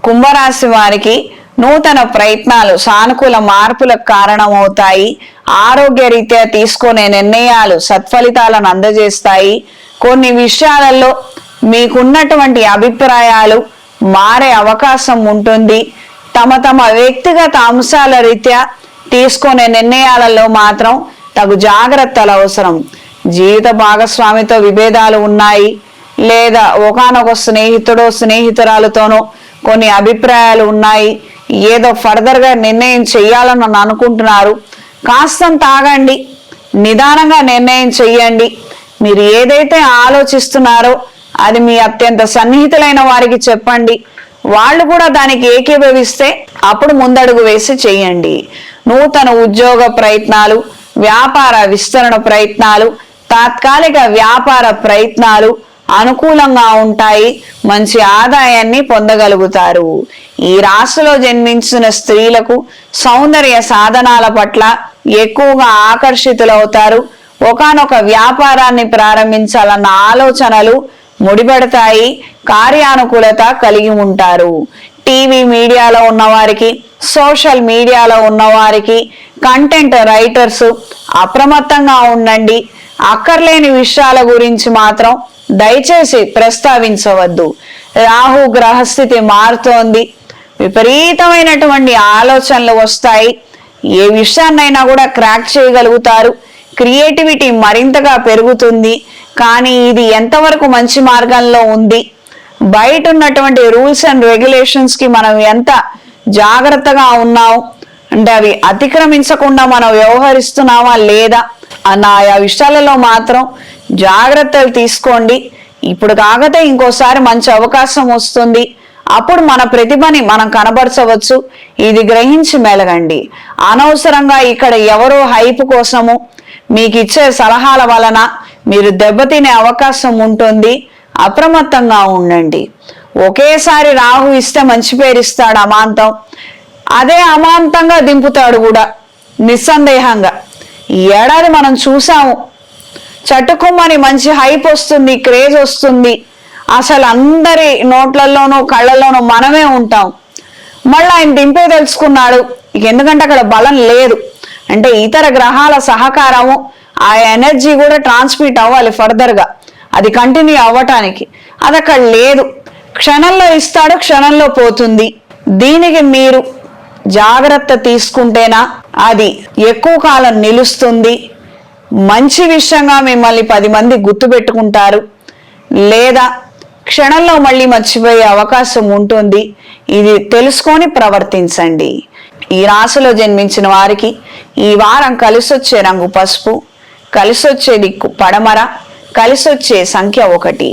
కుంభరాశి వారికి నూతన ప్రయత్నాలు సానుకూల మార్పులకు కారణమవుతాయి. ఆరోగ్య రీత్యా తీసుకునే నిర్ణయాలు సత్ఫలితాలను అందజేస్తాయి. కొన్ని విషయాలలో మీకున్నటువంటి అభిప్రాయాలు మారే అవకాశం ఉంటుంది. తమ వ్యక్తిగత అంశాల రీత్యా తీసుకునే నిర్ణయాలలో మాత్రం తగు జాగ్రత్తలు అవసరం. జీవిత భాగస్వామితో విభేదాలు ఉన్నాయి, లేదా ఒకానొక స్నేహితురాలతోనో కొన్ని అభిప్రాయాలు ఉన్నాయి. ఏదో ఫర్దర్గా నిర్ణయం చేయాలని అనుకుంటున్నారు. కాస్తంత ఆగండి, నిదానంగా నిర్ణయం చెయ్యండి. మీరు ఏదైతే ఆలోచిస్తున్నారో అది మీ అత్యంత సన్నిహితులైన వారికి చెప్పండి. వాళ్ళు కూడా దానికి ఏకీభవిస్తే అప్పుడు ముందడుగు వేసి చెయ్యండి. నూతన ఉద్యోగ ప్రయత్నాలు, వ్యాపార విస్తరణ ప్రయత్నాలు, తాత్కాలిక వ్యాపార ప్రయత్నాలు అనుకూలంగా ఉంటాయి. మంచి ఆదాయాన్ని పొందగలుగుతారు. ఈ రాశిలో జన్మించిన స్త్రీలకు సౌందర్య సాధనాల పట్ల ఎక్కువగా ఆకర్షితులవుతారు. ఒకానొక వ్యాపారాన్ని ప్రారంభించాలన్న ఆలోచనలు ముడిపడతాయి. కార్యానుకూలత కలిగి ఉంటారు. టీవీ మీడియాలో ఉన్నవారికి, సోషల్ మీడియాలో ఉన్నవారికి, కంటెంట్ రైటర్స్ అప్రమత్తంగా ఉండండి. అక్కర్లేని విషయాల గురించి మాత్రం దయచేసి ప్రస్తావించవద్దు. రాహు గ్రహస్థితి మారుతోంది. విపరీతమైనటువంటి ఆలోచనలు వస్తాయి. ఏ విషయాన్నైనా కూడా క్రాక్ చేయగలుగుతారు. క్రియేటివిటీ మరింతగా పెరుగుతుంది. కానీ ఇది ఎంతవరకు మంచి మార్గంలో ఉంది, బయట ఉన్నటువంటి రూల్స్ అండ్ రెగ్యులేషన్స్ కి మనం ఎంత జాగ్రత్తగా ఉన్నాం అంటే అవి అతిక్రమించకుండా మనం వ్యవహరిస్తున్నామా లేదా అన్న ఆయా విషయాలలో మాత్రం జాగ్రత్తలు తీసుకోండి. ఇప్పుడు కాకపోతే ఇంకోసారి మంచి అవకాశం వస్తుంది. అప్పుడు మన ప్రతిభని మనం కనబరచవచ్చు. ఇది గ్రహించి మెలగండి. అనవసరంగా ఇక్కడ ఎవరో హైప్ కోసము మీకు ఇచ్చే సలహాల వలన మీరు దెబ్బతినే అవకాశం ఉంటుంది. అప్రమత్తంగా ఉండండి. ఒకేసారి రాహు ఇస్తే మంచి పేరు ఇస్తాడు అమాంతం, అదే అమాంతంగా దింపుతాడు కూడా నిస్సందేహంగా. ఈ ఏడాది మనం చూసాము, చట్టుకుమ్మని మంచి హైప్ వస్తుంది, క్రేజ్ వస్తుంది. అసలు అందరి నోట్లలోనూ కళ్ళల్లోనూ మనమే ఉంటాం. మళ్ళీ ఆయన దింపే తెలుసుకున్నాడు. ఎందుకంటే అక్కడ బలం లేదు. అంటే ఇతర గ్రహాల సహకారము, ఆ ఎనర్జీ కూడా ట్రాన్స్మిట్ అవ్వాలి ఫర్దర్గా, అది కంటిన్యూ అవ్వటానికి. అది అక్కడ లేదు. క్షణంలో ఇస్తాడు, క్షణంలో పోతుంది. దీనికి మీరు జాగ్రత్త తీసుకుంటేనా అది ఎక్కువ కాలం నిలుస్తుంది. మంచి విషయంగా మిమ్మల్ని 10 మంది గుర్తుపెట్టుకుంటారు, లేదా క్షణంలో మళ్ళీ మర్చిపోయే అవకాశం ఉంటుంది. ఇది తెలుసుకొని ప్రవర్తించండి. ఈ రాశిలో జన్మించిన వారికి ఈ వారం కలిసొచ్చే రంగు పసుపు, కలిసొచ్చే దిక్కు పడమర, కలిసొచ్చే సంఖ్య 1.